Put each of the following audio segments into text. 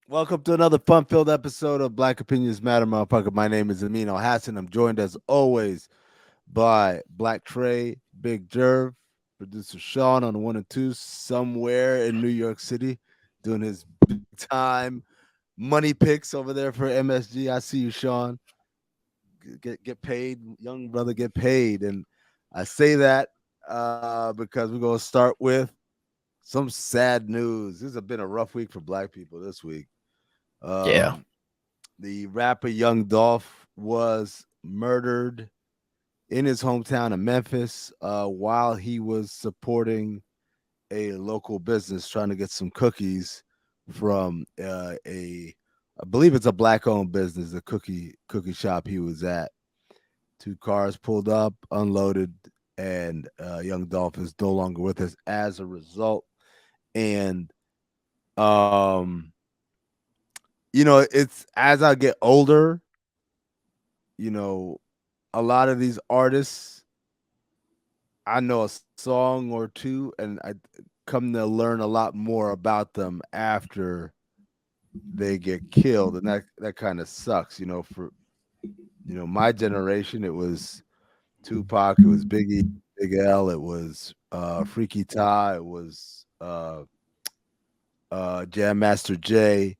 Welcome to another fun-filled episode of Black Opinions Matter, motherfucker. My name is Amin Hassan. I'm joined as always by Blk Tray, Big Jerv, producer Sean on the one and two, somewhere in New York City, doing his big time money picks over there for MSG. I see you, Sean. Get paid, young brother, get paid. And I say that because we're gonna start with some sad news. This has been a rough week for Black people this week. Yeah. Um, the rapper Young Dolph was murdered in his hometown of Memphis while he was supporting a local business trying to get some cookies from I believe it's a black owned business, the cookie shop he was at. Two cars pulled up, unloaded, and Young Dolph is no longer with us as a result. And um, it's as I get older, you know, a lot of these artists, I know a song or two, and I come to learn a lot more about them after they get killed, and that kind of sucks. For my generation, it was Tupac, it was Biggie, Big L, it was Freaky Ty, it was Jam Master Jay,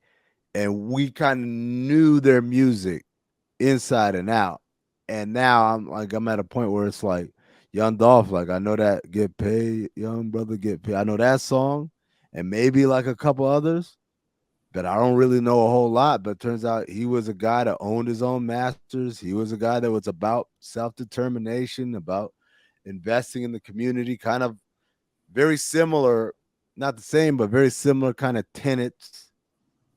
and we kind of knew their music inside and out. And now I'm at a point where it's like Young Dolph, like I know that get paid, young brother get paid. I know that song and maybe like a couple others, but I don't really know a whole lot. But turns out he was a guy that owned his own masters. He was a guy that was about self-determination, about investing in the community, kind of very similar, not the same, but very similar kind of tenets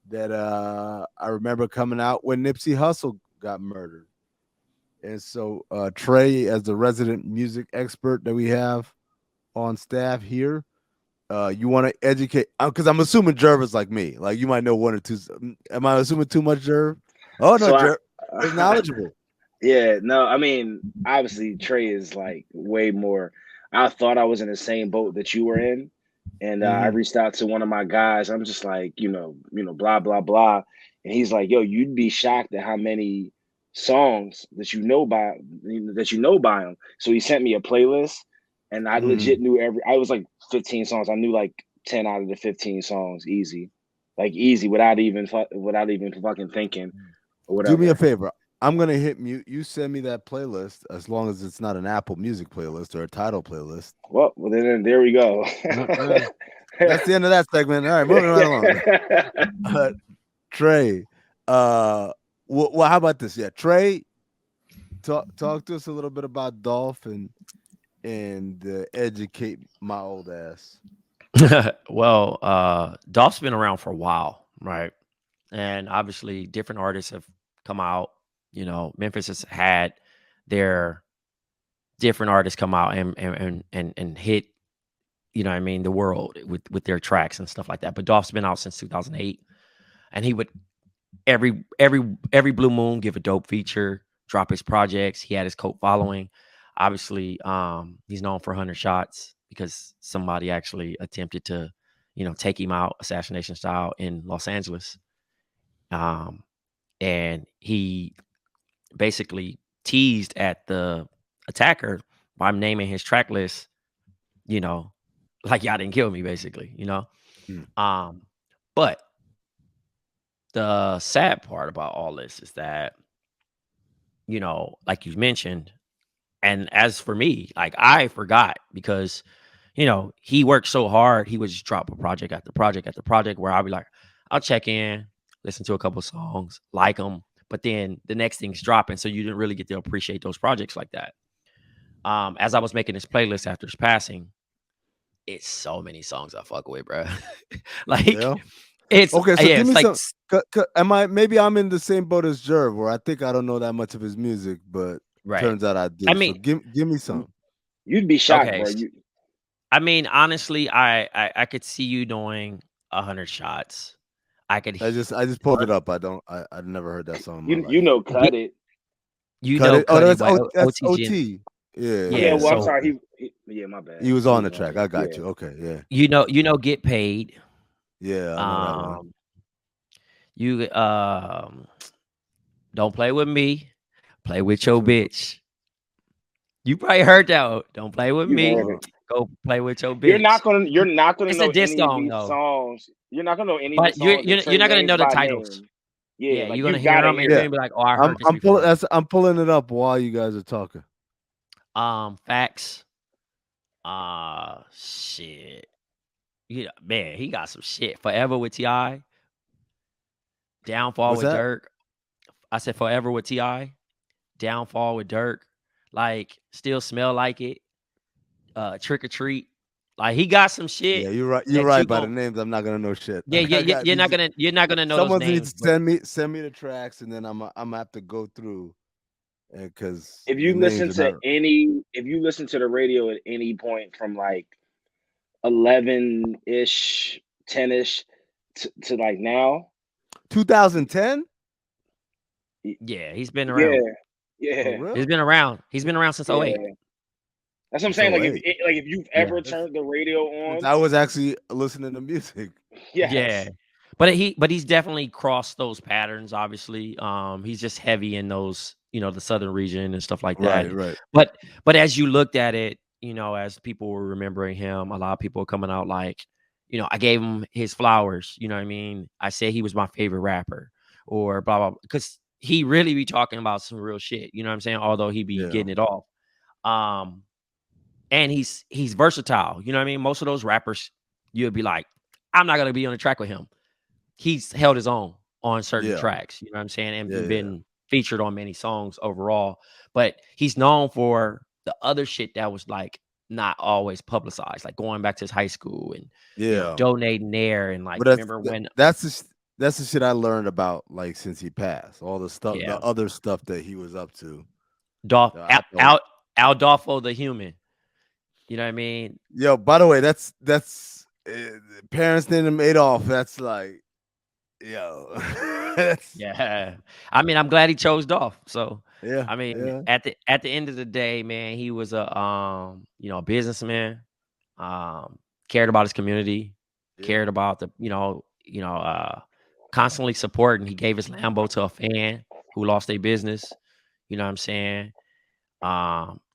that I remember coming out when Nipsey Hussle got murdered. And so Trey, as the resident music expert that we have on staff here, you want to educate because I'm assuming Jerv is like me. Like you might know one or two. Am I assuming too much, Jerv? Oh no, So I, Jerv is knowledgeable. yeah, no, I mean, obviously Trey is like way more. I thought I was in the same boat that you were in, and I Hmm. reached out to one of my guys. I'm just like, blah blah blah, and he's like, "Yo, you'd be shocked at how many songs that you know by him." So he sent me a playlist, and I legit Hmm. knew every. I was like 15 songs. I knew like 10 out of the 15 songs, easy, like easy, without even fucking thinking or Do me a whatever. favor. I'm gonna hit mute. You send me that playlist as long as it's not an Apple Music playlist or a title playlist. Well, then there we go. Uh, that's the end of that segment. All right, moving right along. Trey, uh, well, how about this? Yeah, Trey, talk to us a little bit about Dolph and educate my old ass. Well, Dolph's been around for a while, right? And obviously, different artists have come out. Memphis has had their different artists come out and hit. You know, what I mean, the world with their tracks and stuff like that. But Dolph's been out since 2008, and he would every blue moon give a dope feature, drop his projects. He had his cult following. Obviously, he's known for 100 shots because somebody actually attempted to, take him out assassination style in Los Angeles. Um, and he basically teased at the attacker by naming his track list, you know, like y'all didn't kill me, basically. Mm. Um, but the sad part about all this is that, like you mentioned, and as for me, like I forgot because, he worked so hard. He would just drop a project after project after project where I'll be like, I'll check in, listen to a couple songs, like them, but then the next thing's dropping. So you didn't really get to appreciate those projects like that. As I was making this playlist after his passing, it's so many songs I fuck with, bro. Like Yeah. it's Okay, so yeah, give it's me like some. Am I? Maybe I'm in the same boat as Jerv, where I think I don't know that much of his music, but right. turns out I I do. So mean, give me some. You'd be shocked, okay. bro. You I mean, honestly, I could see you doing 100 shots. I could I just pulled it up. I've never heard that song in my you life. know, get cut it. Cut it. Oh, Cut It by that's OTG. And, OT. Yeah, Oh yeah, yeah, yeah. well, I'm so sorry. Okay. Yeah, my bad. He was He on was the on track. it. I got Yeah. you. Okay, yeah, Get paid. yeah. I know that one. Um, You don't play with me, play with Which your one's bitch. You probably heard that one. Don't play with You me, heard it. uh, go play with your You're bitch. not gonna you're not gonna It's a know diss any of song these though, songs. You're not gonna know any of the but songs that you're Trey not gonna names know the by titles. name. Yeah, Yeah, like you're you gonna hear gotta them and hear you're yeah. gonna be like, "Oh, I I'm heard this I'm pulling before." I'm pulling it up while you guys are talking. Facts. Shit. Yeah, man, he got some shit. Forever with Ti, Downfall What's with that? Dirk. I said Forever with Ti, Downfall with Dirk. Like Still Smell Like It. Trick or Treat. Like he got some shit Yeah, you're right. You're that right. you By the gon' names, I'm not gonna know shit. yeah, I got these. you're not gonna know those Someone needs names, to but send me the tracks, and then I'm gonna have to go through, because if the you listen names are to not if you listen to the radio at any point from like 11-ish, 10-ish to like now, 2010 y- yeah, he's been yeah, around. for yeah, He's real been around. He's been around since '08. yeah. That's what I'm since saying. '08. Like if you've Yeah. ever That's turned the radio since on, I was actually listening to music. Yeah. yes, But he's definitely crossed those patterns, obviously. He's just heavy in those, the southern region and stuff like that. Right, right. But as you looked at it, as people were remembering him, a lot of people were coming out like, I gave him his flowers, you know what I mean? I said he was my favorite rapper or blah blah because he really be talking about some real shit, you know what I'm saying? Although he be Yeah, getting it off. Um and he's versatile, you know what I mean? Most of those rappers, you'd be like, I'm not gonna be on the track with him. He's held his own on certain yeah, tracks, you know what I'm saying, yeah, and yeah, been featured on many songs overall. But he's known for the other shit that was like not always publicized, like going back to his high school and yeah. donating there and like But that's remember that, when that's the shit I learned about, like, since he passed. All the stuff, yeah, the other stuff that he was up to. Dolph I thought, out Aldolfo the human, you know what I mean? yo. By the way, that's parents named him Adolf. That's like, yo, that's Yeah. I mean, I'm glad he chose Dolph. So, yeah, I mean, yeah, at the end of the day, man, he was a businessman, cared about his community, yeah. cared about constantly supporting. He gave his Lambo to a fan who lost their business. You know what I'm saying?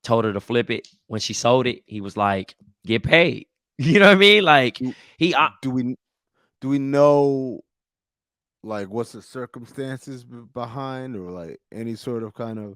Told her to flip it. When she sold it, he was like, get paid. You know what I mean? Like Do, he do we know, like, what's the circumstances behind, or like any sort of kind of,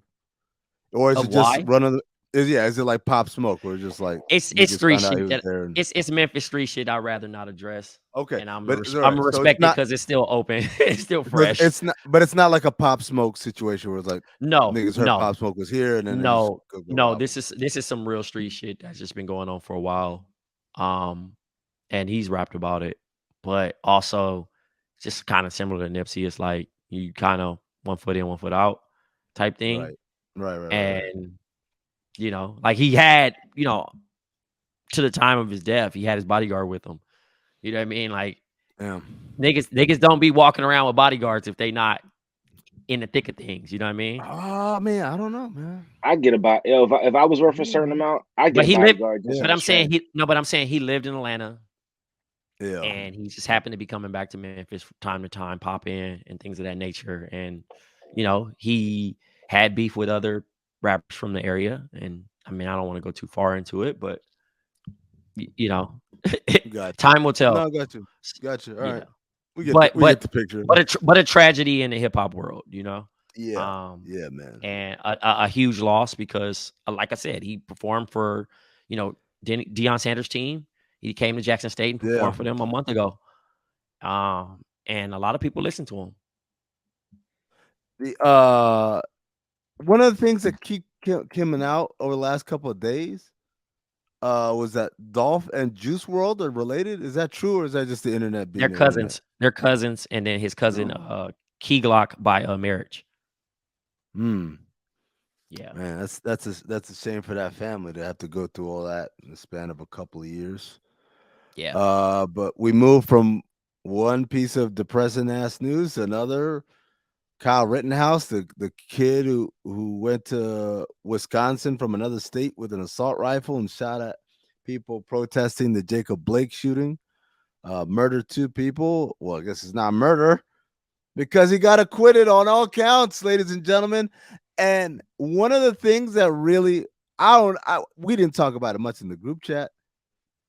or is of it just why. run of the, is it like Pop Smoke, or just like It's niggas street found out he shit was that there? And it's Memphis street shit I'd rather not address, okay, and but it's all I'm right. gonna So it's respect it not, because it's still open. It's still but fresh. it's not, but it's not like a Pop Smoke situation where it's like No, niggas heard no, Pop Smoke was here, and then they just no, go no. rob him. This is some real street shit that's just been going on for a while. Um, and he's rapped about it, but also just kind of similar to Nipsey. It's like you kind of one foot in, one foot out type thing. Right, right, right, right, right. And like he had, to the time of his death, he had his bodyguard with him. You know what I mean? Like Damn. niggas don't be walking around with bodyguards if they not in the thick of things. You know what I mean? Oh man, I don't know, man. I get about if I was I worth a don't know, certain man. amount, I get But a he lived. bodyguard just Yeah, for But the I'm saying strength. he no. But I'm saying he lived in Atlanta, yeah, and he just happened to be coming back to Memphis from time to time, pop in and things of that nature. And he had beef with other rappers from the area. And I mean, I don't want to go too far into it, but y- you know, got you. time will tell. No, got you, got you. All right, Yeah, but we get but the picture. but a tragedy in the hip hop world. Yeah, Um, yeah, man. and a huge loss because, like I said, he performed for Deion Sanders' team. He came to Jackson State and Yeah. performed for them a month ago. And a lot of people listen to him. The one of the things that keep coming out over the last couple of days was that Dolph and Juice World are related. Is that true, or is that just the internet They're being the internet? cousins. They're cousins, and then his cousin, No. Key Glock by marriage. Hmm. Yeah, Man, that's a shame for that family to have to go through all that in the span of a couple of years. yeah. But we move from one piece of depressing ass news to another. Kyle Rittenhouse, the kid who went to Wisconsin from another state with an assault rifle and shot at people protesting the Jacob Blake shooting, murdered two people. Well, I guess it's not murder. because he got acquitted on all counts, ladies and gentlemen. And one of the things that really we didn't talk about it much in the group chat,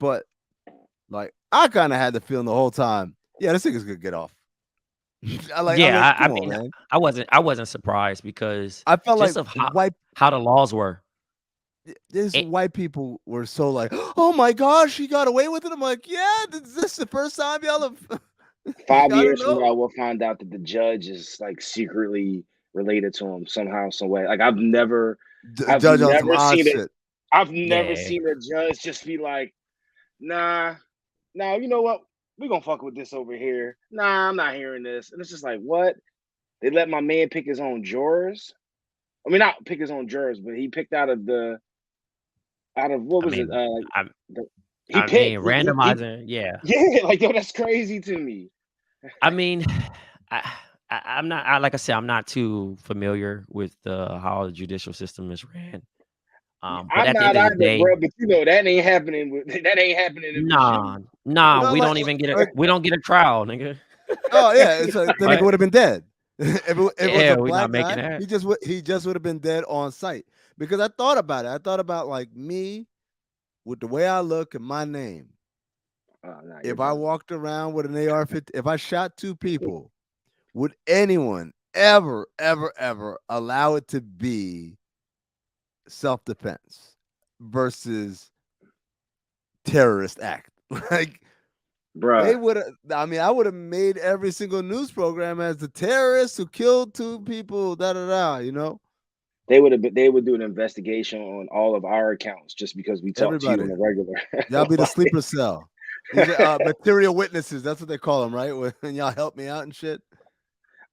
but like I kind of had the feeling the whole time, yeah, this nigga's gonna get off. I'm Yeah, like, I come on, mean, man. I wasn't surprised because I felt like just of white how the laws were. this It, white people were so like, oh my gosh, he got away with it. I'm like, yeah, is this the first time y'all have? 5 years from know. now, we'll find out that the judge is like secretly related to him somehow, some way. Like I've never, I've Judge on some never odd seen it. shit. I've never yeah, seen a judge just be like, nah, nah, you know what? We're gonna fuck with this over here. Nah, I'm not hearing this. And it's just like, what? They let my man pick his own jurors. I mean, not pick his own jurors, but he picked out of what I was it? mean, I The, he I mean, picked. He randomizing, yeah. yeah, like yo, that's crazy to me. I mean, I, I'm not. Like I said, I'm not too familiar with how the judicial system is ran. But I'm at the end not of the either, day, bro. But you know that ain't happening. That ain't happening if it's nah, you. nah, No, we don't even get a like we don't get a trial, nigga. oh yeah, it's like the nigga What? would have been dead. If it was a Yeah, we not black making guy, that. he just would have been dead on sight. Because I thought about it. I thought about like me with the way I look and my name. Oh, nah, you're If I done. walked around with an AR-15, if I shot two people, would anyone ever, ever, ever allow it to be self-defense versus terrorist act? Like they Bruh. would have. I mean, I would have made every single news program as the terrorist who killed two people. Da da da. You know, They would do an investigation on all of our accounts just because we talk to you on everybody. a regular. Y'all be the Like, sleeper cell. These are material witnesses. That's what they call them, right? When y'all help me out and shit.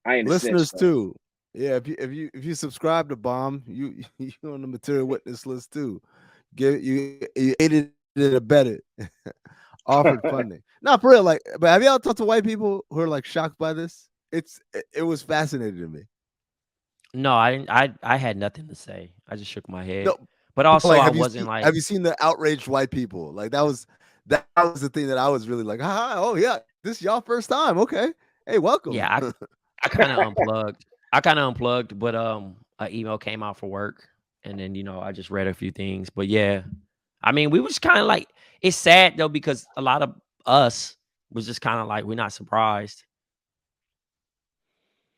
I ain't a snitch Listeners though. too. Yeah, if you subscribe to Bomb, you on the material witness list too. You aided and abetted, offered funding. Not for real. Like, but have y'all talked to white people who are like shocked by this? It was fascinating to me. No, I didn't. I had nothing to say. I just shook my head. No, But but also, like, I wasn't like, have you seen the outraged white people? Like that was the thing that I was really like, oh yeah, this is y'all first time. Okay, hey, welcome. yeah. I kind of unplugged. But an email came out for work, and then I just read a few things. But yeah, I mean, we was kind of like, it's sad though because a lot of us was just kind of like, we're not surprised.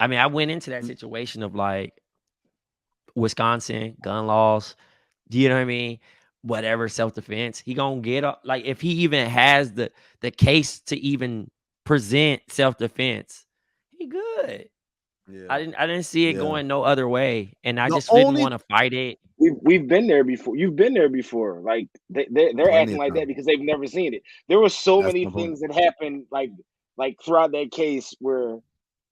I mean, I went into that situation of like Wisconsin gun laws. Do you know what I mean? Whatever, self defense, he gonna get up. Like if he even has the case to even present self defense, he good. Yeah, I didn't see it yeah. going no other way, and I The just didn't only want to fight it. We've been there before. You've been there before. Like they're plenty acting of like that time. because they've never seen it. There were so That's many my point. things that happened like throughout that case where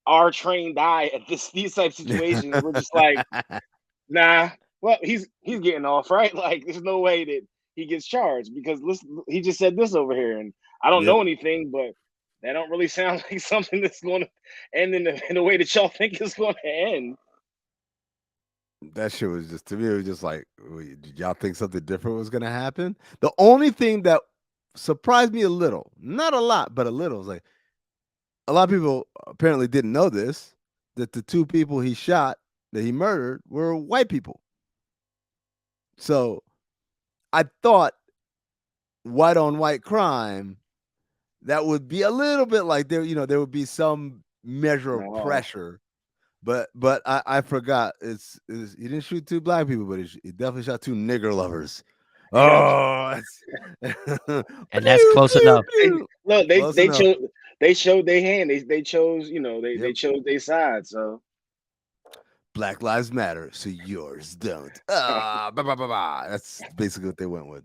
our trained eye at these type situations. We're just like, nah. Well, he's getting off, right? Like, there's no way that he gets charged because listen, he just said this over here, and I don't Yep. know anything, but that don't really sound like something that's going to end in the way that y'all think it's going to end. That shit was just to me. It was just like, wait, did y'all think something different was gonna happen? The only thing that surprised me a little, not a lot, but a little, was like a lot of people apparently didn't know this that the two people he shot that he murdered were white people. So I thought white on white crime that would be a little bit like there would be some measure of No, pressure. But I forgot. He didn't shoot two black people, but he definitely shot two nigger lovers. Oh, that's And that's pew close pew enough. pew. look, Close enough. they showed their hand. They chose, they Yep. chose their side. So Black lives matter, so yours don't. Ah, bah, bah, bah, bah. That's basically what they went with.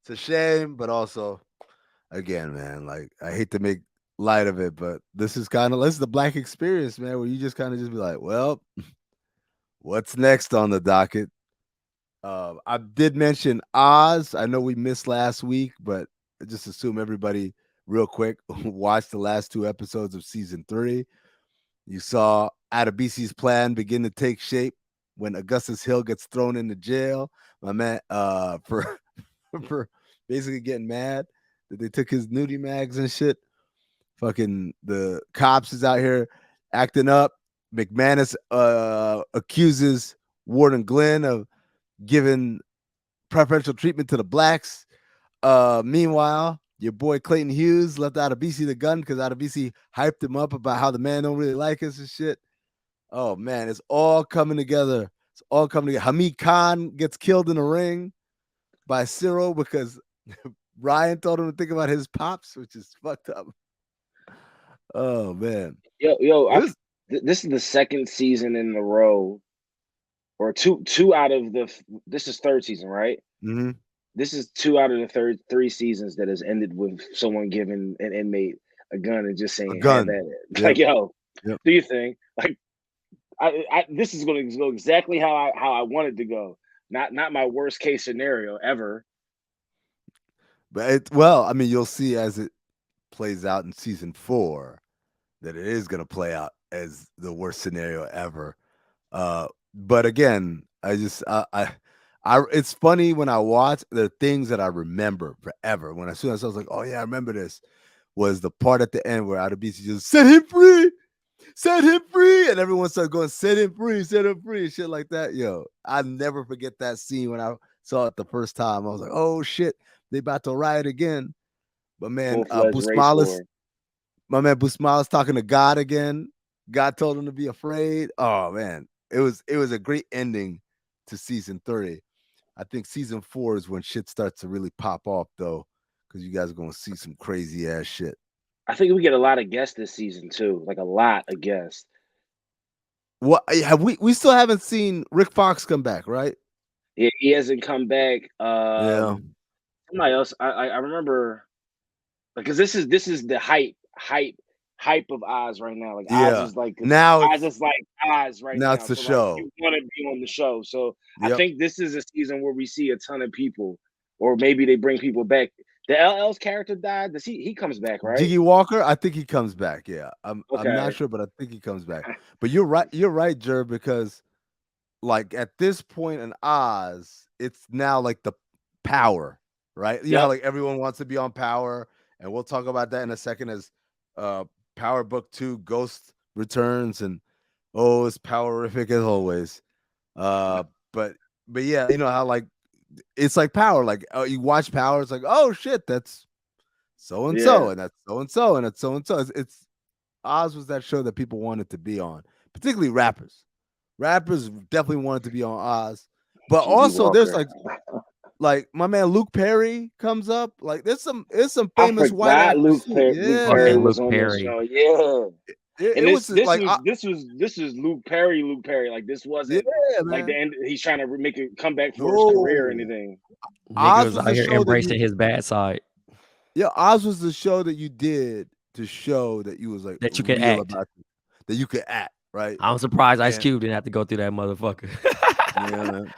It's a shame, but also, again, man, like I hate to make light of it, but this is the black experience, man, where you just kind of just be like, well, what's next on the docket? I did mention Oz. I know we missed last week, but I just assume everybody, real quick, watched the last two episodes of season 3. You saw Adebisi's plan begin to take shape when Augustus Hill gets thrown into jail. My man, for for basically getting mad that they took his nudie mags and shit. Fucking the cops is out here. acting up. McManus accuses Warden Glenn of giving preferential treatment to the blacks. Meanwhile, your boy Clayton Hughes left Adebisi the gun because Adebisi hyped him up about how the man don't really like us and shit. Oh man, it's all coming together. It's all coming together. Hamid Khan gets killed in the ring by Cyril because Ryan told him to think about his pops, which is fucked up. Oh man, this is the second season in a row, or two out of the. This is third season, right? Mm-hmm. This is 2 out of the three seasons that has ended with someone giving an inmate a gun and just saying, "Have at it." Like, yo, do you think? Like, this is going to go exactly how I wanted to go. Not my worst case scenario ever. But I mean, you'll see as it plays out in season 4 that it is going to play out as the worst scenario ever. But again, it's funny when I watch the things that I remember forever. When as soon as I was like, oh yeah, I remember this, was the part at the end where Adebisi just set him free, and everyone started going, set him free, shit like that. Yo, I never forget that scene when I saw it the first time. I was like, oh shit, they about to riot again. But man, Busmalis, my man Busmalis talking to God again. God told him to be afraid. Oh man, it was a great ending to season 3. I think season 4 is when shit starts to really pop off though, because you guys are gonna see some crazy ass shit. I think we get a lot of guests this season too, like a lot of guests. What have we still haven't seen Rick Fox come back, right? Yeah, he hasn't come back. Yeah. Somebody else. I remember because this is the hype of Oz right now. Like Oz is like Oz is like Oz right now. Now it's the so show. Like, you want to be on the show. So I think this is a season where we see a ton of people, or maybe they bring people back. The LL's character died. Does he comes back, right? Jiggy Walker, I think he comes back. Yeah. I'm not sure, but I think he comes back. But you're right, Jerv, because like at this point in Oz, it's now like the power, right? You know how like everyone wants to be on Power, and we'll talk about that in a second as Power Book 2 Ghost returns, and it's powerific as always. But yeah, you know how like it's like Power, like you watch Power, it's like, oh shit, that's so and so, and that's so and so, and that's so and so. It's Oz was that show that people wanted to be on, particularly rappers. Rappers definitely wanted to be on Oz, but also there's like my man Luke Perry comes up. Like there's some famous white actors. Luke Perry was on the show. Yeah. And this was Luke Perry. Like this wasn't like the end. He's trying to make a comeback for his career or anything. Oz was out here embracing his bad side. Yeah, Oz was the show that you did to show that you was like that you could act, about that you could act, right? I'm surprised Ice Cube didn't have to go through that motherfucker. Yeah, man.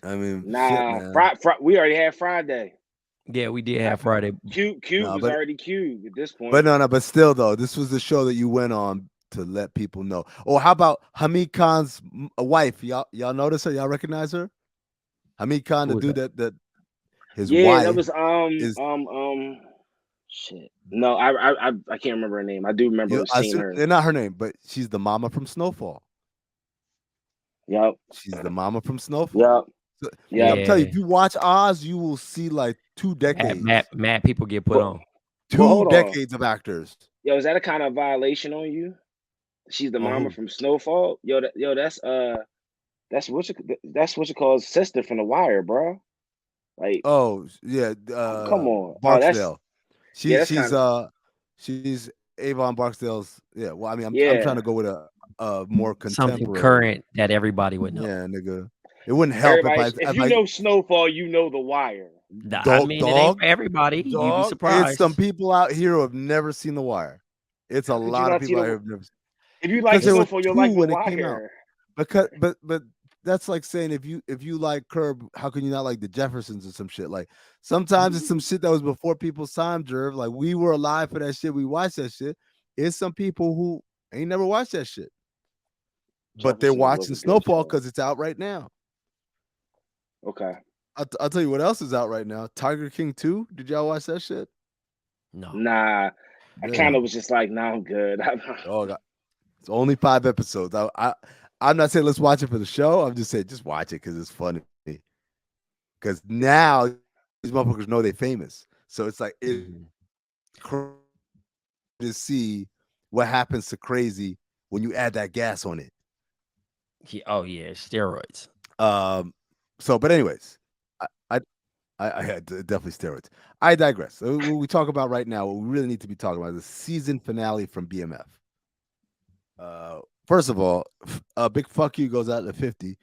I mean, we already had Friday. Yeah, we did have Friday. Cube was already Cube at this point. But still though, this was the show that you went on to let people know. Oh, how about Hamid Khan's wife? Y'all notice her? Y'all recognize her? Hamid Khan, the dude that his wife. That was shit. No, I can't remember her name. I do remember seeing her. They're not her name, but she's the mama from Snowfall. Yep. She's the mama from Snowfall. Yep. Yeah, I'm telling you, if you watch Oz, you will see like 2 decades. Mad people get put on. 2 decades of actors. Yo, is that a kind of violation on you? She's the mama from Snowfall. That's what you call sister from The Wire, bro. Like, oh yeah, come on, Barksdale. She's Avon Barksdale's. Yeah, well, I mean, I'm trying to go with a more contemporary, something current that everybody would know. Yeah, nigga. It wouldn't help if you know Snowfall, you know The Wire. I mean, it ain't for everybody. You'd be surprised. It's some people out here who have never seen The Wire. It's a lot of people out here who've never seen. If you like Snowfall, you'll like The Wire. But that's like saying if you like Curb, how can you not like the Jeffersons or some shit? Like sometimes it's some shit that was before people's time, Jerv. Like we were alive for that shit. We watched that shit. It's some people who ain't never watched that shit, but they're watching Snowfall because it's out right now. Okay. I'll tell you what else is out right now. Tiger King 2. Did y'all watch that shit? No. Nah. I kind of was just like, nah, I'm good. Oh God. It's only 5 episodes. I'm not saying let's watch it for the show. I'm just saying just watch it because it's funny. Because now these motherfuckers know they're famous, so it's like it's Mhm. crazy to see what happens to crazy when you add that gas on it. Oh yeah, steroids. Um. So, but anyways, I I, I had definitely steroids. I digress. So what we talk about right now, what we really need to be talking about is the season finale from BMF. First of all, a big fuck you goes out to 50.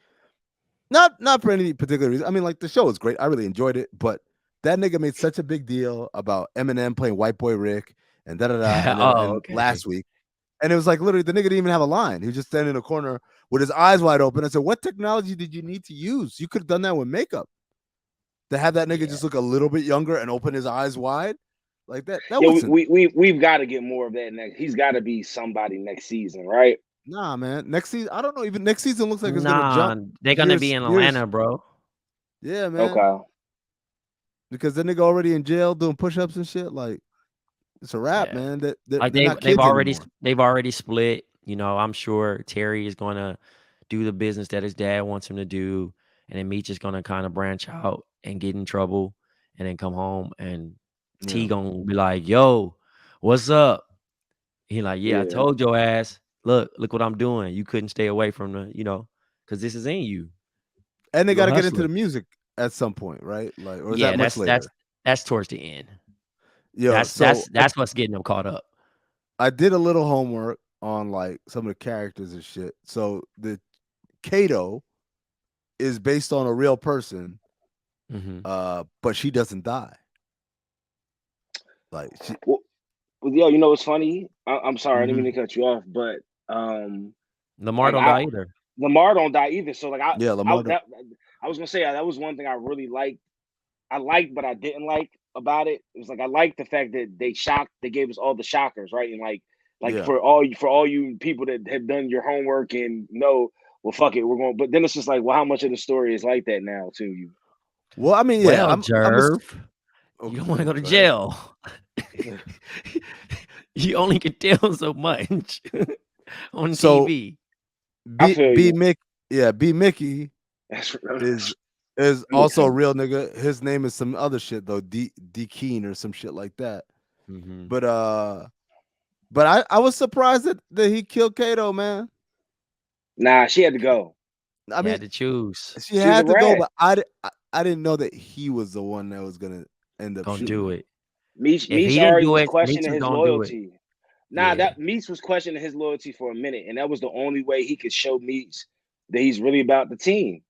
Not for any particular reason. I mean, like the show was great. I really enjoyed it, but that nigga made such a big deal about Eminem playing White Boy Rick and da da da. And then Oh, and okay. last week, and it was like literally the nigga didn't even have a line. He was just standing in a corner with his eyes wide open. I said, "What technology did you need to use? You could have done that with makeup to have that nigga Yeah. just look a little bit younger and open his eyes wide like that. That Yeah, wasn't we've got to get more of that next. He's got to be somebody next season, right? nah, man. Next season, I don't know. Even next season looks like it's gonna Nah, jump they're gonna be in years. Atlanta, bro. Yeah, man. Okay. Because the nigga already in jail doing push-ups and shit. Like it's a wrap, Yeah. man. That Like they're not they've kids already anymore. they've already split. You know, I'm sure Terry is gonna do the business that his dad wants him to do, and then Meech is gonna kind of branch out and get in trouble, and then come home, and T Yeah. gonna be like, "Yo, what's up?" He like, "Yeah, I Yeah. told your ass. Look what I'm doing. You couldn't stay away from because this is in you. And they You a got to get into hustler." the music at some point, right? Like, or is that Yeah, much later? that's towards the end. Yo, That's so that's that's what's getting them caught up. I did a little homework on like some of the characters and shit. So the Kato is based on a real person, Hmm. but she doesn't die. Like she, Well, yo, you know what's funny? I'm sorry, I didn't mean mhm. to cut you off, but um, Lamar like don't die either. Lamar don't die either. So like Yeah, Lamar. I was gonna say that was one thing I really liked. I liked, but I didn't like about it. It was like I liked the fact that they gave us all the shockers, right? And like Yeah. for all you people that have done your homework and know, well, fuck it, we're going. But then it's just like, well, how much of the story is like that now to you? Well, I mean, yeah, Well, I'm a Jerv, you don't want to okay. go to Go ahead. jail. You only can tell so much on So TV. I B feel B you. Mick, yeah, B Mickey That's is that makes also a sense. real nigga. His name is some other shit though, D Keen or some shit like that. Hmm. But I was surprised that he killed Kato, man. Nah, she had to go. I You mean, had to choose. she She was a had to go, rat. but I didn't know that he was the one that was gonna end up Gonna shooting do her. it. If Meech he didn't already do was it, Meech questioning was his gonna do it. loyalty. Nah, Yeah. that Meech was questioning his loyalty for a minute, and that was the only way he could show Meech that he's really about the team.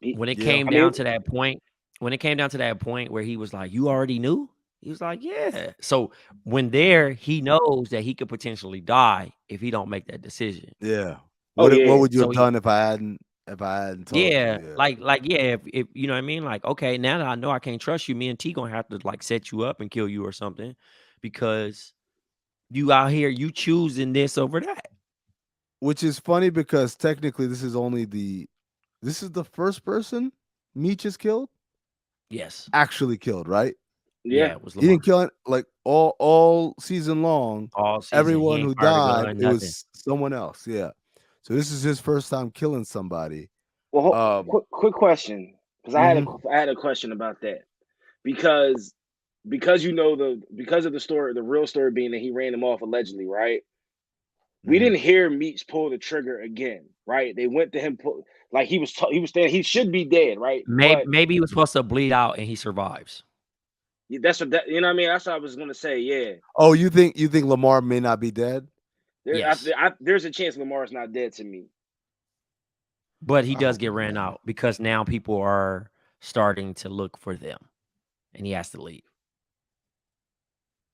He, When it Yeah. came I mean, down to that point, when it came down to that point where he was like, "You already knew," he was like, "Yeah." So when there, he knows that he could potentially die if he don't make that decision. Yeah. oh What yeah, would you So have he, done if I hadn't told you? yeah, Yeah. yeah, if you know what I mean, like, okay, now that I know I can't trust you, me and T gonna have to like set you up and kill you or something because you out here, you choosing this over that. Which is funny because technically this is the first person Meech has killed, Yes, actually killed, right? yeah. yeah, it was He didn't Lamar kill it like all season long. all season. He Everyone ain't who fired a died, gun, it nothing. was someone else. Yeah. So this is his first time killing somebody. Well, Um, quick question, because mhm, I had a question about that because you know because of the story, the real story being that he ran him off allegedly, right? We mhm. didn't hear Meech pull the trigger again, right? They went to him like he was saying he should be dead, right? Maybe But maybe he was supposed to bleed out and he survives. that's what that, you know what I mean. That's what I was gonna say. Yeah, Oh, you think Lamar may not be dead? Yes, there's a chance Lamar's not dead to me. but he I does hope get not, ran man. out because now people are starting to look for them, and he has to leave.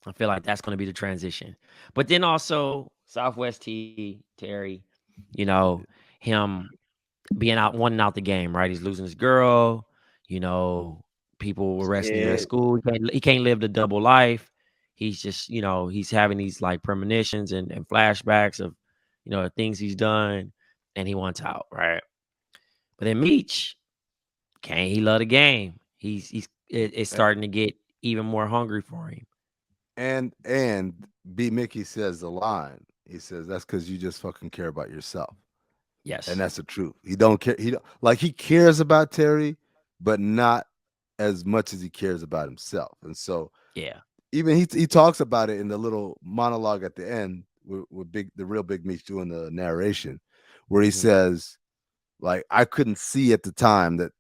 I feel like that's going to be the transition. But then also Southwest T Terry, him being out wanting out the game, right? He's losing his girl, you know, people arresting him at Yeah, school. He can't live the double life. He's just, he's having these like premonitions and flashbacks of, the things he's done, and he wants out, right? But then Meech, can't he love the game? It's A- starting to get even more hungry for him. And B Mickey says the line. He says that's because you just fucking care about yourself. And Yes. that's the truth. He don't care. He don't, like he cares about Terry, but not as much as he cares about himself. And so Yeah. even he talks about it in the little monologue at the end with the real Big Meech doing the narration, where he Mhm. says, like, I couldn't see at the time that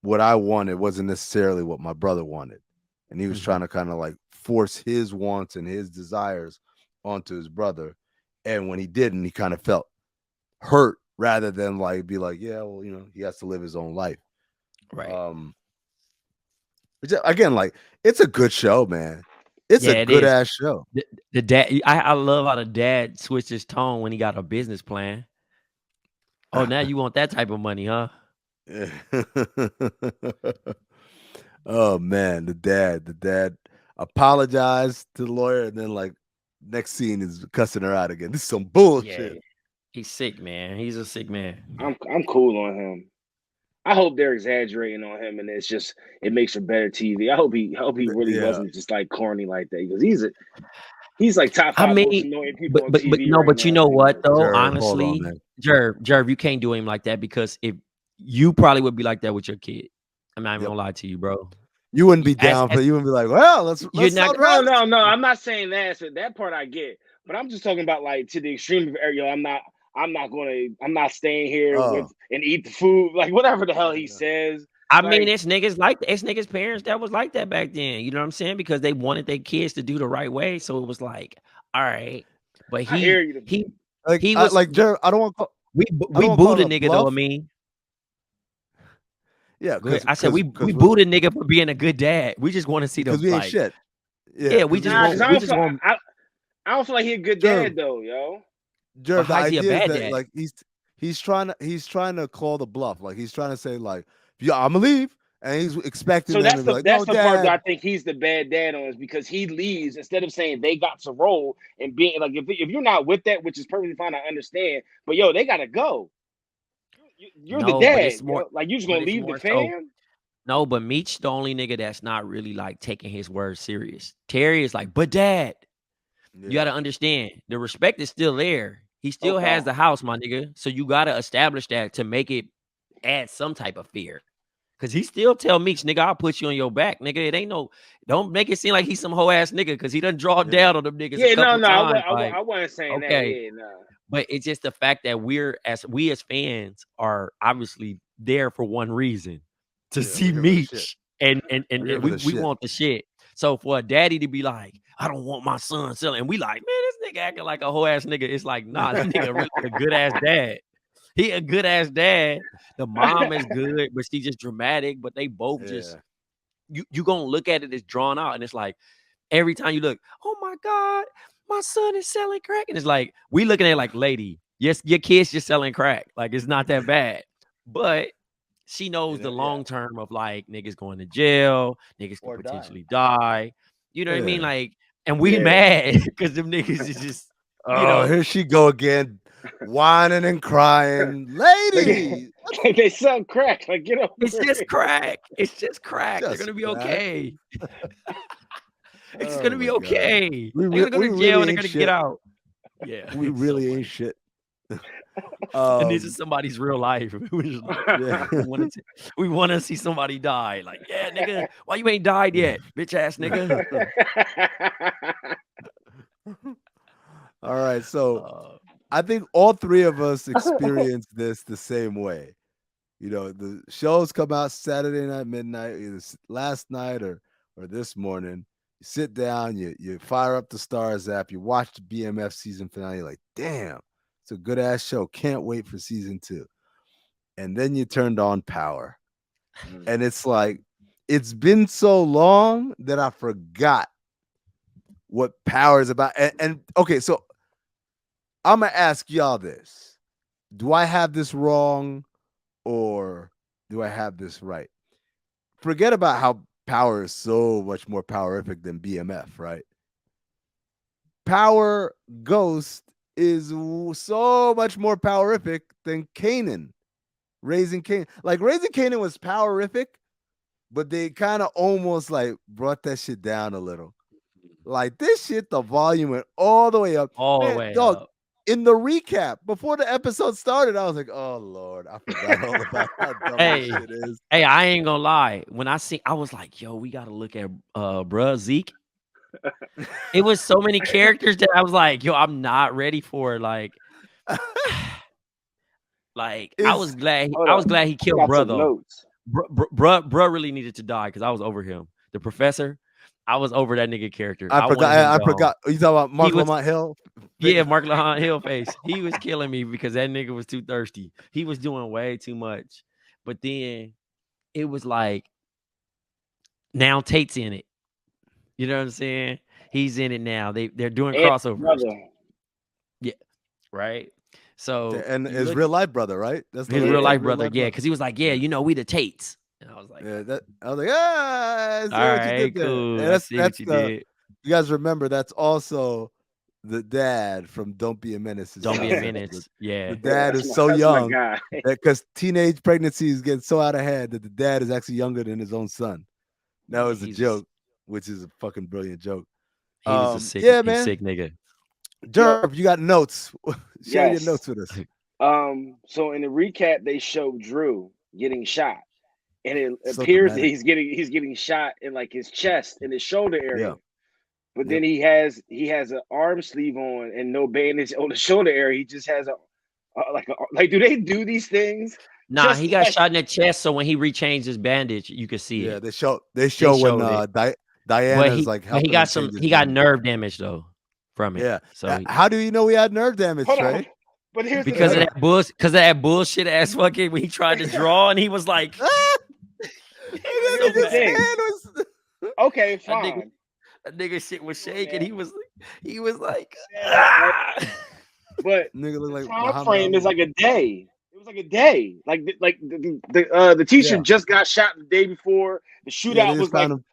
what I wanted wasn't necessarily what my brother wanted. And he was trying Mhm. to kind of like force his wants and his desires onto his brother. And when he didn't, he kind of felt hurt rather than like be like, yeah, well, he has to live his own life. Right. Um, again, like it's a good show, man. It's a Yeah, it good is. ass show. The dad, I love how the dad switched his tone when he got a business plan. Oh, now you want that type of money, huh? Oh man, the dad apologized to the lawyer, and then like next scene is cussing her out again. This is some Yeah. bullshit. He's sick, man. He's a sick man. I'm cool on him. I hope they're exaggerating on him, and it makes for better TV. I hope he really Yeah. wasn't just like corny like that because he's like top I five most mean, annoying people but on but but TV no, right but you now, know pretty what much. though? Jerv, hold on, Honestly, man. Jerv, you can't do him like that because if you probably would be like that with your kid. I'm not even Yep. gonna lie to you, bro. You wouldn't You, be down for. You wouldn't be like, well, you're let's not. No, sunrise. no, no. I'm not saying that. So that part I get, but I'm just talking about like to the extreme of yo. I'm not staying here with Oh, and eat the food like whatever the hell he yeah. says. I mean, Like it's niggas parents that was like that back then. You know what I'm saying? Because they wanted their kids to do the right way. So it was like, all right. But I hear you. Like he was Jerv. I we don't want to call booed it a a nigga though. I bluff. mean, Yeah, go ahead. because I said because we because booed a nigga for being a good dad. We just want to see the we ain't like, shit. Yeah, yeah, because Nah, because we just want I don't feel like he a good Jerv. dad though, yo. but Jerv, the how's he a idea is bad that dad? like he's trying to call the bluff. Like he's trying to say like, yeah, I'm gonna leave, and he's expecting So them that's to be the like, that's no, the part that I dad. think he's the bad dad on is because he leaves instead of saying they got to roll and being like if you're not with that, which is perfectly fine, I understand. But yo, they gotta go. You're the No, but dad, it's more yo. Like you just but gonna it's leave the more so fam? no, but Meech the only nigga that's not really like taking his words serious. Terry is like, but dad, you Yeah, gotta understand the respect is still there. He still has Okay. the house, my nigga. So you gotta establish that to make it add some type of fear. Cause he still tell Meech, nigga, I'll put you on your back, nigga. It ain't no, don't make it seem like he's some hoe ass nigga, cause he done draw yeah, down on them niggas a Yeah, no, couple no, times. Like, I wasn't saying that. okay, Yeah, no. but it's just the fact that we as fans are obviously there for one reason to yeah. see We're here for the shit. Meech, and We're here for the we shit. want the shit. So for a daddy to be like, I don't want my son selling, and we like, man, this nigga acting like a whole ass nigga. It's like, nah, this nigga really a good ass dad. He a good ass dad. The mom is good, but she just dramatic. But they both just Yeah, you gonna look at it as drawn out, and it's like every time you look, oh my God, my son is selling crack. And it's like, we looking at it like, lady, yes, your kid's just selling crack. Like, it's not that bad. But she knows the yeah. long term of like niggas going to jail, niggas could Or die. potentially die. You know what I mean? Yeah. Like, and we Yeah. mad because them niggas is just, you Oh, know, here she go again, whining and crying, like lady. like they sell crack. Like get it's over just it. crack. It's just crack. They're Just gonna be crack. okay. It's Oh gonna be my god. okay. They're gonna go We to jail really and they're ain't gonna get shit. out. Yeah, We it's so really ain't funny. shit. And this is Um somebody's real life. We just like, yeah. we want to see somebody die. Like, yeah, nigga, why you ain't died yet, bitch ass nigga? All right. So Uh, I think all three of us experienced this the same way. The shows come out Saturday night, midnight, either last night or this morning. You sit down, you fire up the Stars app, you watch the BMF season finale, you're like, damn, it's a good ass show. Can't wait for season 2. And then you turned on Power. And it's like, it's been so long that I forgot what Power is about. And okay, so I'm gonna ask y'all this. Do I have this wrong or do I have this right? Forget about how Power is so much more powerific than BMF, right? Power Ghost is so much more powerific than Kanan. Raising Kanan. Like Raising Kanan was powerific, but they kind of almost like brought that shit down a little. Like this shit, the volume went all the way up. all the Man, way dog, up. in the recap before the episode started, I was like, "Oh Lord, I forgot all about how dumb this Hey, shit is." hey, I ain't gonna lie. When I was like, yo, we gotta look at bruh Zeke. It was so many characters that I was like, yo, I'm not ready for it. Like I was Is glad Hold I was up. glad he I killed got bruh some though. notes. Bruh really needed to die because I was over him. The professor, I was over that nigga character. I I forgot. wanted him to I go home. forgot. You talking about He Mark was Lamont Hill? Yeah, Mark Lahan Hill face. He was killing me because that nigga was too thirsty. He was doing way too much. But then it was like now Tate's in it. You know what I'm saying? He's in it now. They're doing And crossovers. brother. Yeah, right. So And you his look real life brother, right? That's the his lady real Yeah. kid's life real brother, life yeah, brother. because he was like, yeah, Yeah, you know, we the Tates. And I was like, yeah. That I was like, I all see what you right, did there. cool. And I see what that's you the. did. You guys remember that's also the dad from Don't Be a Menace's Don't be a son. menace. The Yeah. dad is so That's my young guy. that because teenage pregnancies get so out of hand that the dad is actually younger than his own son. That Yeah, was a joke, which is a fucking brilliant joke. he was a Yeah, he's man. sick nigga. Yo, Jerv, you got notes. Share your yes. notes with us. So in the recap, they show Drew getting shot, and it So appears that dramatic. he's getting shot in like his chest and his shoulder area. Yeah. But Yep. then he has an arm sleeve on and no bandage on the shoulder area. He just has like. Do they do these things? Nah, Just he got like shot in the chest, so when he rechanged his bandage, you could see Yeah. it. They They show when showed it. Diana's like But he helping him got change his he got band. nerve damage though from it. Yeah. So How do you know he had nerve damage, hold on. Trey? But here's the because of thing. that bullshit ass fucking when he tried to draw and he was like he But was here's so the Nigga's mad. thing. hand was Okay, That nigga fine. that nigga shit was Come on, shaking. man. He was like Yeah, right. ah. But nigga look the like time Muhammad frame is Ali. like a day. It was like a day. The teacher Yeah. just got shot the day before. The Yeah, they shootout just was like found him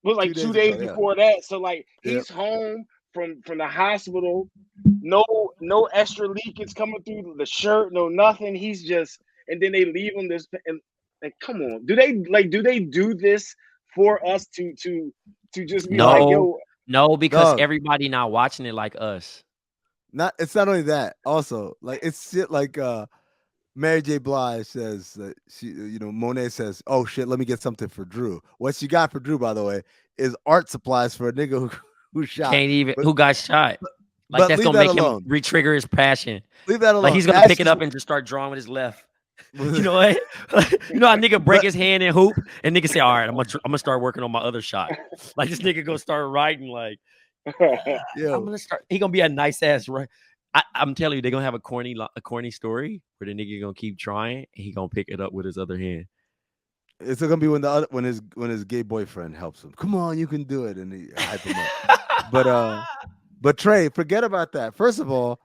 was like 2 two days days ago. Yeah. before that. So like Yep. he's home from the hospital. No extra leakage coming through the shirt. No nothing. He's just and then they leave him this and come on. Do they do this for us to just be like No, yo? no, because Dog. everybody not watching it like us. It's not only that. Also, like it's shit like Mary J. Blige says that Monet says, "Oh shit, let me get something for Drew." What she got for Drew, by the way, is art supplies for a nigga who shot. Can't even But who got shot. Like but that's leave gonna that make him alone. re-trigger his passion. Leave that Like alone. he's gonna That's pick it just up and just start drawing with his left. You know what? You know how nigga break but his hand in hoop and nigga say, "All right, I'm gonna start working on my other shot." Like this nigga gonna start writing like, I'm yo, gonna start. He gonna be a nice ass right. I'm telling you, they're gonna have a corny story where the nigga gonna keep trying and he gonna pick it up with his other hand. it's gonna be when his gay boyfriend helps him. Come on, you can do it, and he hype him up. But Trey, forget about that. First of all,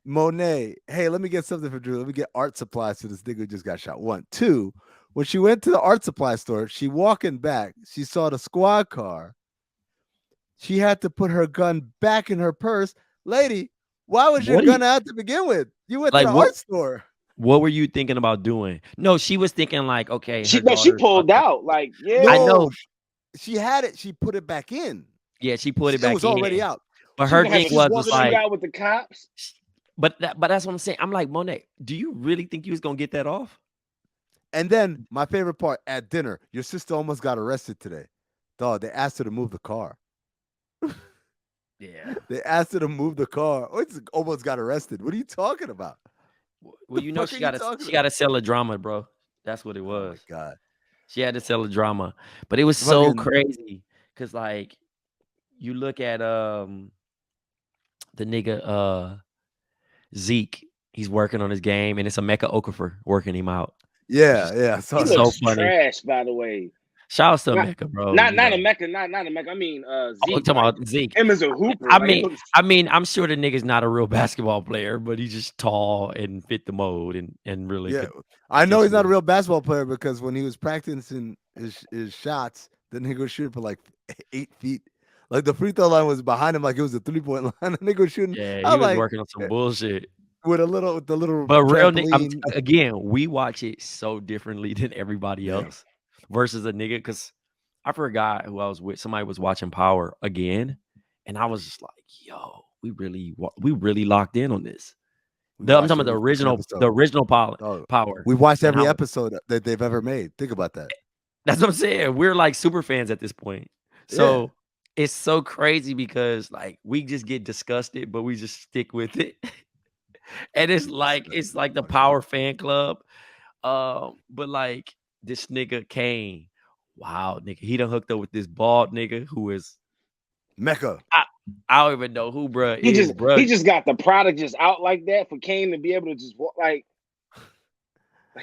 Monet, hey, let me get something for Drew. Let me get art supplies for this nigga who just got shot. One, two. When she went to the art supply store, she walking back. She saw the squad car. She had to put her gun back in her purse. Lady, why was your What do you gun out to begin with? You went to like? the What art store. what were you thinking about doing? No, she was thinking like, okay, her She daughter's about pulled to. out like I yeah. No, know. she had it. She put it back in. Yeah, she put it It back was already in. out. But She was her gonna have She thing a just was walking out. like, shootout with the cops. but that's what I'm saying. I'm like, Monet, do you really think you was gonna get that off? And then my favorite part at dinner, your sister almost got arrested today. Dog, they asked her to move the car. Yeah. They asked her to move the car. Oh, it's almost got arrested. What are you talking about? Well, The you know, fuck are you talking she about? gotta sell a drama, bro. That's what it Oh my was. god. She had to sell a drama. But it was so Fucking crazy. Cause like you look at the nigga Zeke, he's working on his game, and it's a Mecca Okafor working him out. yeah, I saw He It's that. so looks funny. trash, by the way. Shout out to Not Mecca, bro. not You not a know. Mecca, not a Mecca. I mean Oh, Zeke, talking like about Zeke. him as a hooper. I Like it mean, looks I'm sure the nigga's not a real basketball player, but he's just tall and fit the mold and really Yeah. could I know he's not a potentially. real basketball player because when he was practicing his shots, the nigga was shooting for like 8 feet. Like the free throw line was behind him, like it was a 3-point line. The nigga was shooting. Yeah, I he was was like working on some bullshit. with the little But trampoline. again, we watch it so differently than everybody Yeah. else versus a nigga. Cause I forgot who I was with. Somebody was watching Power again, and I was just like, yo, we really locked in on this. We I'm watched talking about every fucking episode. the original Oh, Power. we watched And every how- episode that they've ever made. Think about that. That's what I'm saying. We're like super fans at this point. So it's so crazy because like we just get disgusted, but we just stick with it. And it's like the Power fan club. But like this nigga Kane, wow, nigga, he done hooked up with this bald nigga who is Mecca. I don't even know who bruh He is, bruh. he just got the product just out like that for Kane to be able to just walk like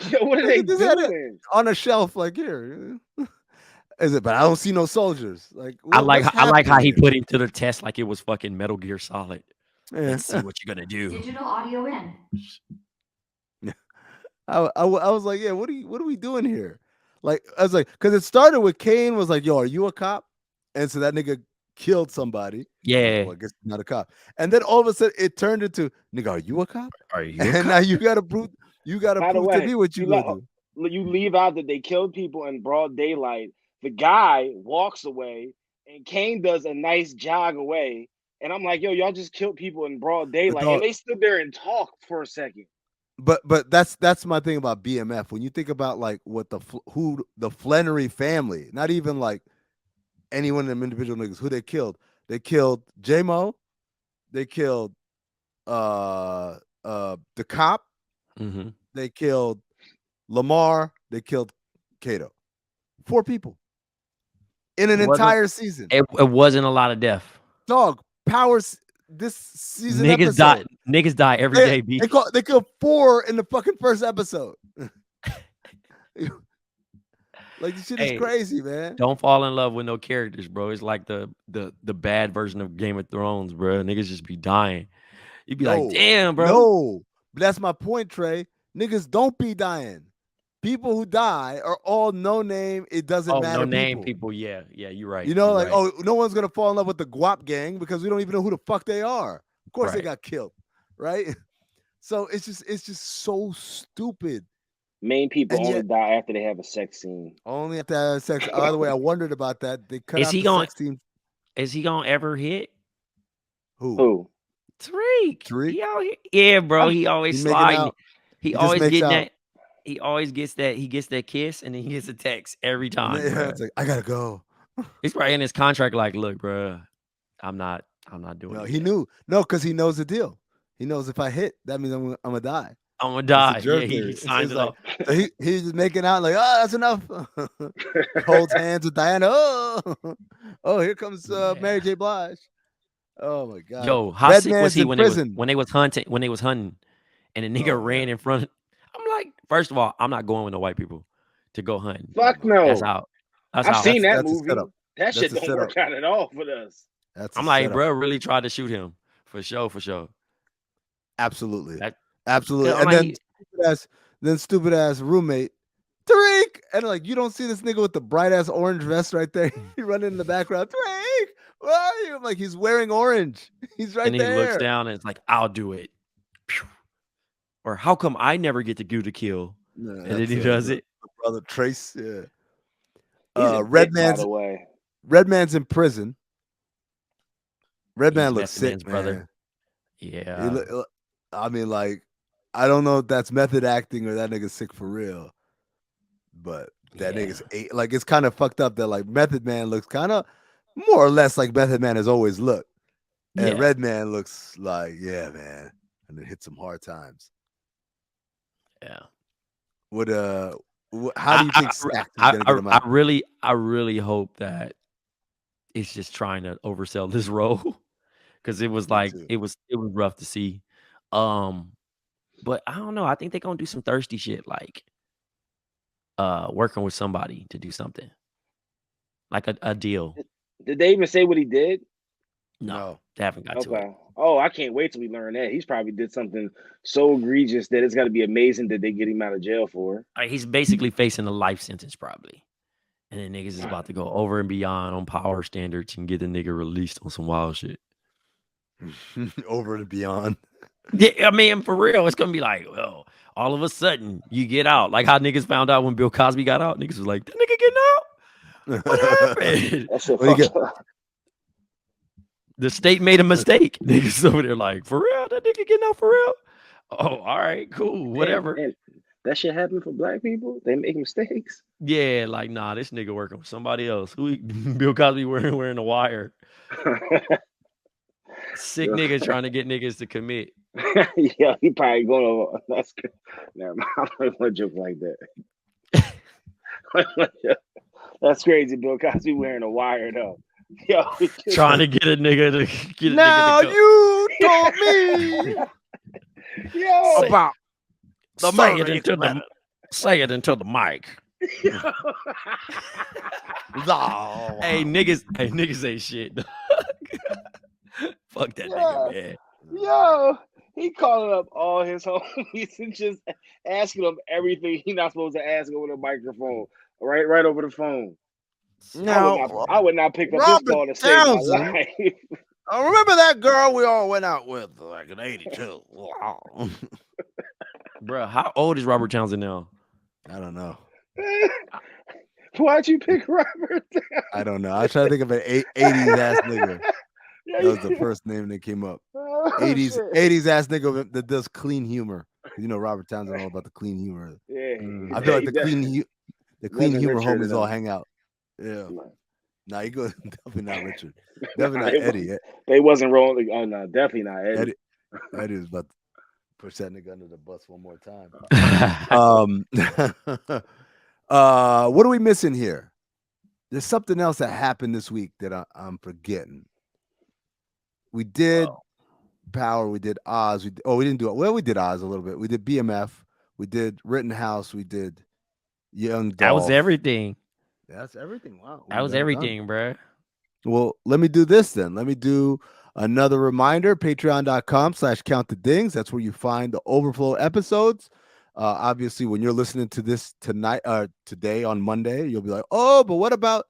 yo, what are they Just had it doing? on a shelf, like here. Is it? But I don't see no soldiers. Like I like how he here? put him to the test like it was fucking Metal Gear Solid. Yeah. Let's see what you're gonna do. Digital audio in. I was like, yeah, what are we doing here? Like, I was like, because it started with Kane was like, yo, are you a cop? And so that nigga killed somebody. Yeah. Well, I guess he's not a cop. And then all of a sudden it turned into, nigga, are you a cop? Are you? And now you gotta prove By the to way, me what you gonna do. You leave out that they killed people in broad daylight. The guy walks away, and Kane does a nice jog away. And I'm like, yo, y'all just killed people in broad daylight, and they stood there and talked for a second. But that's my thing about BMF. When you think about like what the Flannery family, not even like anyone of them individual niggas who they killed J-Mo, they killed the cop, Mm-hmm. they killed Lamar, they killed Kato. 4 people in an entire season. It wasn't a lot of death. Dog, Powers this season Niggas die every day, B. They killed 4 in the fucking first episode. Like this shit is crazy, man. Don't fall in love with no characters, bro. It's like the bad version of Game of Thrones, bro. Niggas just be dying. You'd be like, damn, bro. No, but that's my point, Trey. Niggas don't be dying. People who die are all no name. It doesn't matter. No name people. Yeah, you're right. You know, like, oh, no one's gonna fall in love with the Guap gang because we don't even know who the fuck they are. Of course they got killed, right? So it's just so stupid. Main people only die after they have a sex scene. Only after they have sex. By the way, I wondered about that. They cut out the sex scene. Is he gonna ever hit? Who? Tariq. He out here. Yeah, bro. He always sliding. He always getting that. He always gets that. He gets that kiss, and then he gets a text every time. Yeah, it's like, I gotta go. He's probably in his contract. Like, look, bro, I'm not doing. No, he knew. No, because he knows the deal. He knows if I hit, that means I'm gonna die. I'm gonna die. Yeah, he signs it off. So he's just making out like, oh, that's enough. Holds hands with Diana. Oh, here comes Mary J. Blige. Oh my god. Yo, how sick was he when they was hunting? When they was hunting, and the nigga ran in front. I'm like, first of all, I'm not going with no white people to go hunting. Fuck no. That's out. I've seen that movie. That shit don't work out at all for us. I'm like, bro, really tried to shoot him for sure. Absolutely. Absolutely. And like, then stupid ass roommate, Tariq. And like, you don't see this nigga with the bright ass orange vest right there. He running in the background. Tariq, where are you? I'm like, he's wearing orange. He's right there. And he looks down and it's like, I'll do it. Or how come I never get to do the kill? And then he does it. Brother Trace, yeah. Redman's in prison. Redman looks sick, brother. Yeah. I mean, like, I don't know if that's method acting or that nigga's sick for real. But that nigga's like, it's kind of fucked up that like Method Man looks kind of more or less like Method Man has always looked. And Redman looks like, yeah, man. And it hit some hard times. Yeah. How do you think Stack is gonna get him out? I really hope that it's just trying to oversell this role. Because it was like it was rough to see. But I don't know. I think they're gonna do some thirsty shit, like working with somebody to do something. Like a deal. Did they even say what he did? No, they haven't got to it. Oh, I can't wait till we learn that. He's probably did something so egregious that it's got to be amazing that they get him out of jail for. He's basically facing a life sentence, probably. And then niggas is about to go over and beyond on power standards and get the nigga released on some wild shit. Over and beyond. Yeah, I mean, for real, it's gonna be like, well, all of a sudden you get out. Like how niggas found out when Bill Cosby got out. Niggas was like, that nigga getting out? What happened? That's The state made a mistake. Niggas over there like, for real? That nigga getting out for real? Oh, all right, cool, Damn, whatever. and that shit happen for black people. They make mistakes. Yeah, like, nah, this nigga working with somebody else. Who Bill Cosby wearing a wire. Sick Yo, nigga trying to get niggas to commit. yeah, he probably going over. That's good. Never mind. I'm not gonna joke like that. That's crazy. Bill Cosby wearing a wire though. Yo, Trying to get a nigga to Now go. you told me yo, about the say murder it you into the committed. say it into the mic. No. Hey niggas ain't shit. Fuck that nigga, man. yo, he calling up all his homies and just asking them everything he not supposed to ask over the microphone, right over the phone. Now, I would not pick up this Robert call to save my Townsend. life. I remember that girl we all went out with like in '82. Bruh, how old is Robert Townsend now? I don't know. Why'd you pick Robert? I don't know. I try to think of an 80s ass nigga. That was the first name that came up. 80s ass nigga that does clean humor. You know Robert Townsend all about the clean humor. Yeah, I feel like the clean humor Richard homies all enough. hang out. Yeah. No. Nah, you go definitely not Richard. Definitely not Eddie. They wasn't rolling. Oh no, definitely not Eddie. Eddie was about to push that nigga under the bus one more time. What are we missing here? There's something else that happened this week that I'm forgetting. We did Power, we did Oz. We didn't do it. Well, we did Oz a little bit. We did BMF, we did Rittenhouse, we did Young Dolph. That was everything. That's everything. Wow. That was everything, bro. Well, let me do this then. Let me do another reminder, patreon.com/countthedings. That's where you find the overflow episodes. Obviously, when you're listening to this today on Monday, you'll be like, oh, but what about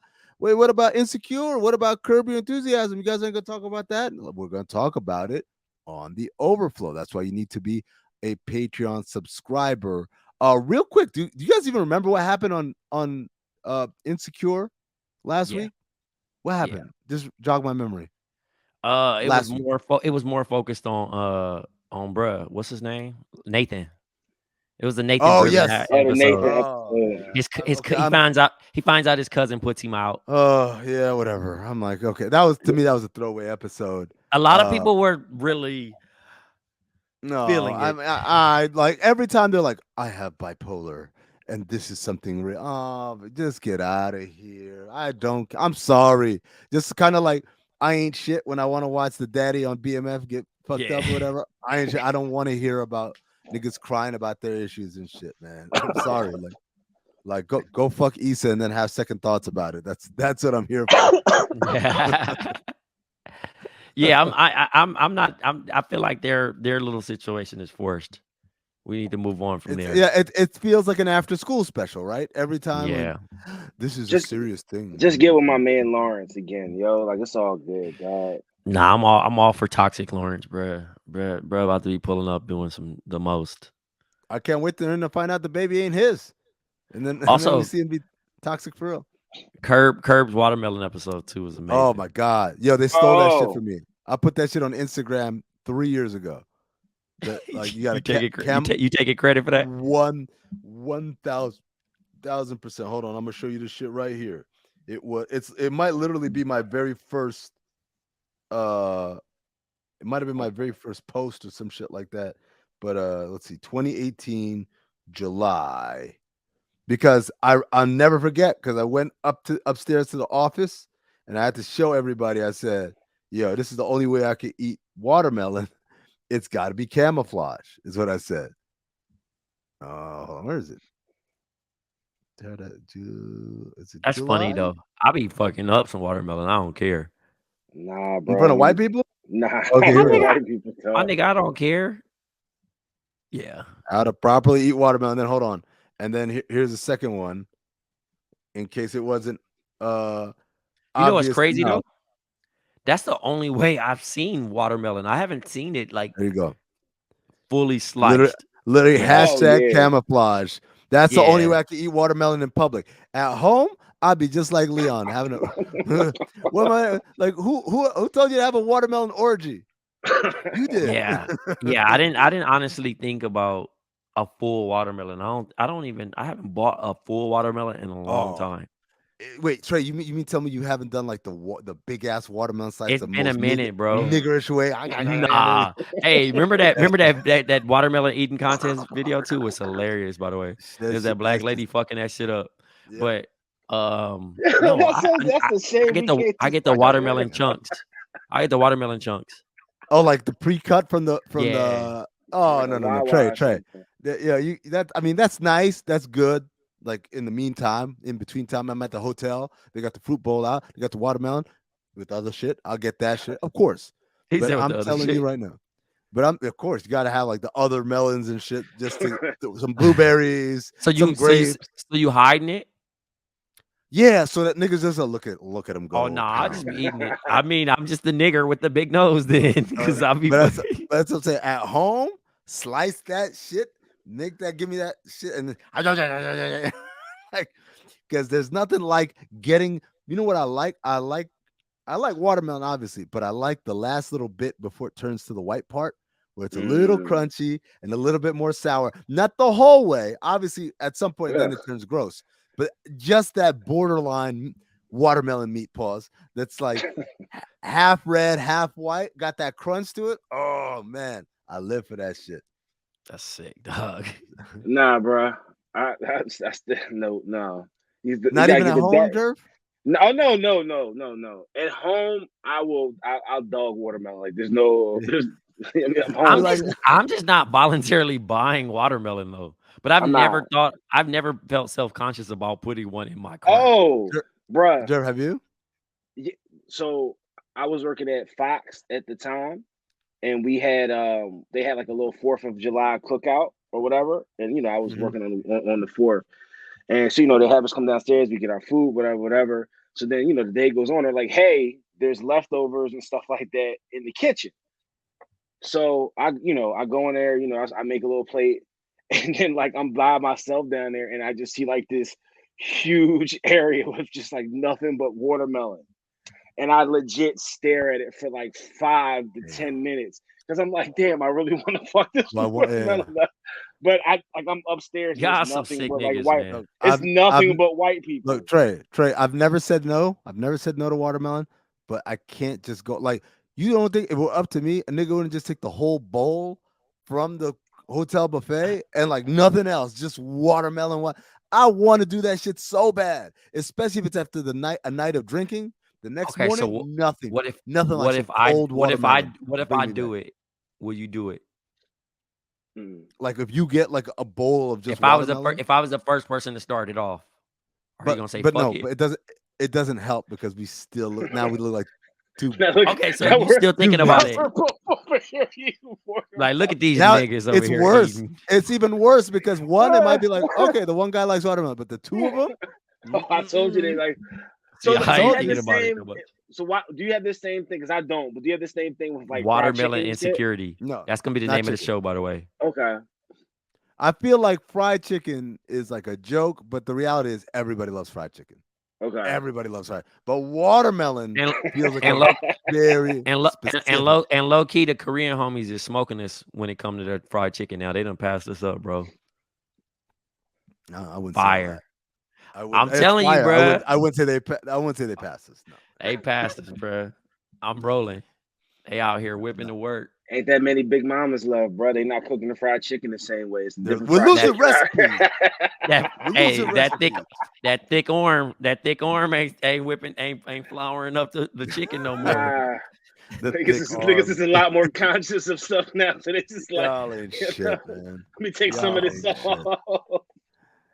Insecure? What about Curb Your Enthusiasm? You guys ain't gonna talk about that? We're gonna talk about it on the overflow. That's why you need to be a Patreon subscriber. Real quick, do you guys even remember what happened on Insecure last week? What happened? Just jog my memory. It was more focused on bruh, what's his name? Nathan. It was the Nathan. Oh yes, Nathan. He finds out his cousin puts him out. Oh yeah, whatever. I'm like, okay, that was a throwaway episode. A lot of people were really feeling it. I like every time they're like, I have bipolar and this is something real. Oh, just get out of here. I'm sorry. Just kind of like I ain't shit when I want to watch the daddy on BMF get fucked up or whatever. I ain't shit. I don't want to hear about niggas crying about their issues and shit, man. I'm sorry. Like go fuck Issa and then have second thoughts about it. That's what I'm here for. Yeah, I feel like their little situation is forced. We need to move on from there. Yeah, it feels like an after school special, right? Every time. Yeah. Like, this is a serious thing. Just get with my man Lawrence again, yo. Like it's all good, dog. Nah, I'm all for Toxic Lawrence, bro. Bro about to be pulling up doing the most. I can't wait to find out the baby ain't his. And then we see him be toxic for real. Curb's watermelon episode 2 was amazing. Oh my god. Yo, they stole that shit from me. I put that shit on Instagram 3 years ago. Like you gotta you taking credit for that? 1,000%. Hold on, I'm gonna show you this shit right here. It might literally be my very first it might have been my very first post or some shit like that. But let's see, 2018 July. Because I'll never forget, because I went upstairs to the office and I had to show everybody. I said, yo, this is the only way I could eat watermelon. It's got to be camouflage, is what I said. Oh, where is it? That's July? funny though. I be fucking up some watermelon. I don't care. Nah, bro. In front of white people? Nah. Okay, here we go. White people My nigga, I don't care. Yeah. How to properly eat watermelon. Then hold on. And then here's the second one. In case it wasn't you know what's crazy though? That's the only way I've seen watermelon. I haven't seen it like there you go. Fully sliced. Literally hashtag camouflage. That's the only way I can eat watermelon in public. At home, I'd be just like Leon having a. What am I like? Who told you to have a watermelon orgy? You did. Yeah. Yeah, I didn't honestly think about a full watermelon. I haven't bought a full watermelon in a long Oh, time. wait, Trey. You mean tell me you haven't done like the big ass watermelon slice It's the been a most minute, bro. niggerish way? Nah. Hey, remember that watermelon eating contest video too? Was hilarious, by the way. That There's that shit black nasty. lady fucking that shit up. Yep. But no, That's a shame we can't I just get the start watermelon winning. chunks. I get the watermelon chunks. Oh, like the pre-cut from Yeah. the. Oh Like a no, Wawa Trey, or Trey. something. Yeah, I mean, that's nice. That's good. Like in the meantime, in between time, I'm at the hotel. They got the fruit bowl out. They got the watermelon with other shit. I'll get that shit, of course. He But said with I'm the other telling you shit. right now. But of course, you got to have like the other melons and shit, just to some blueberries, So some grapes. you hiding it? Yeah, so that niggas just look at them Oh go no, I'll just be pound. eating it. I mean, I'm just the nigger with the big nose then, because I'll be. But that's what I'm saying. At home, slice that shit, make that, give me that shit, and then, like, because there's nothing like getting. You know what I like? I like watermelon, obviously, but I like the last little bit before it turns to the white part, where it's a little crunchy and a little bit more sour. Not the whole way. Obviously, at some point, then it turns gross. But just that borderline watermelon meat pause that's like half red, half white, got that crunch to it. Oh man, I live for that shit. That's sick, dog. Nah, bro. That's the no. You Not gotta even get at the home, dark. Jerv? No. At home, I'll dog watermelon. Like there's I mean, I'm I'm home. just not voluntarily buying watermelon though. But I'm not. I've never felt self-conscious about putting one in my cart. Oh, bruh. Jerv, have you? So I was working at Fox at the time, and we had they had like a little 4th of July cookout or whatever, and I was working on the 4th, and so they have us come downstairs, we get our food, whatever. So then the day goes on, they're like, hey, there's leftovers and stuff like that in the kitchen. So I go in there, I make a little plate, and then like I'm by myself down there, and I just see like this huge area with just like nothing but watermelon. And I legit stare at it for like 5 to 10 minutes because I'm like, damn, I really want to fuck this watermelon up. But I'm upstairs. And Y'all it's some nothing sick but like niggas, white. man. It's nothing but white people. Look, Trey, I've never said no. I've never said no to watermelon, but I can't just go like, you don't think if it were up to me, a nigga wouldn't just take the whole bowl from the hotel buffet and like nothing else, just watermelon. I want to do that shit so bad, especially if it's after a night of drinking. The next Okay, morning, so nothing like what some if I cold watermelon. what if Bring I me do back. it? Will you do it? Like if you get like a bowl of just If I was the watermelon. if I was the first person to start it off, are you gonna say But fuck no, it? but it doesn't help because we still look like two. Okay, so you still thinking about it? Like, look at these Now niggas over it's here worse. eating. It's even worse because one, it might be like, okay, the one guy likes watermelon, but the two of them, I told you they like. See, So I do you ain't have the thinking about it same? so much. So why do you have the same thing? Because I don't. But do you have the same thing with like fried Watermelon chicken and shit? insecurity. no, That's gonna be the not name of the chicken. show, by the way. Okay. I feel like fried chicken is like a joke, but the reality is everybody loves fried chicken. Okay. Everybody loves fried, but watermelon feels like And a very specific. low key, the Korean homies is smoking this when it comes to their fried chicken. Now they done passed us up, bro. No, I wouldn't Fire. say that. I'm telling you, bro. I wouldn't say they. I wouldn't say they passed us. No. They passed us, bro. I'm rolling. They out here whipping the work. Ain't that many Big Mamas left, bro? They not cooking the fried chicken the same way. It's different. We're fried losing chicken. recipes. That thick arm ain't whipping, ain't flouring up the chicken no more. Niggas is a lot more conscious of stuff now. So they just like, y'all ain't shit, man. Let me take some of this off.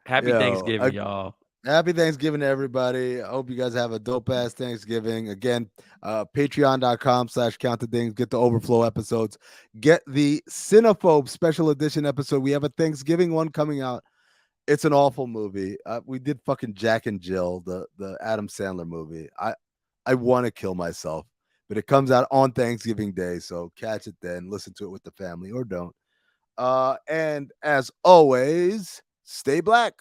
Happy Thanksgiving, y'all. Happy Thanksgiving to everybody. I hope you guys have a dope ass Thanksgiving. Again, patreon.com/countthethings. Get the overflow episodes. Get the Cinephobe special edition episode. We have a Thanksgiving one coming out. It's an awful movie. We did fucking Jack and Jill, the Adam Sandler movie. I want to kill myself, but it comes out on Thanksgiving Day, so catch it then. Listen to it with the family or don't. And as always, stay black.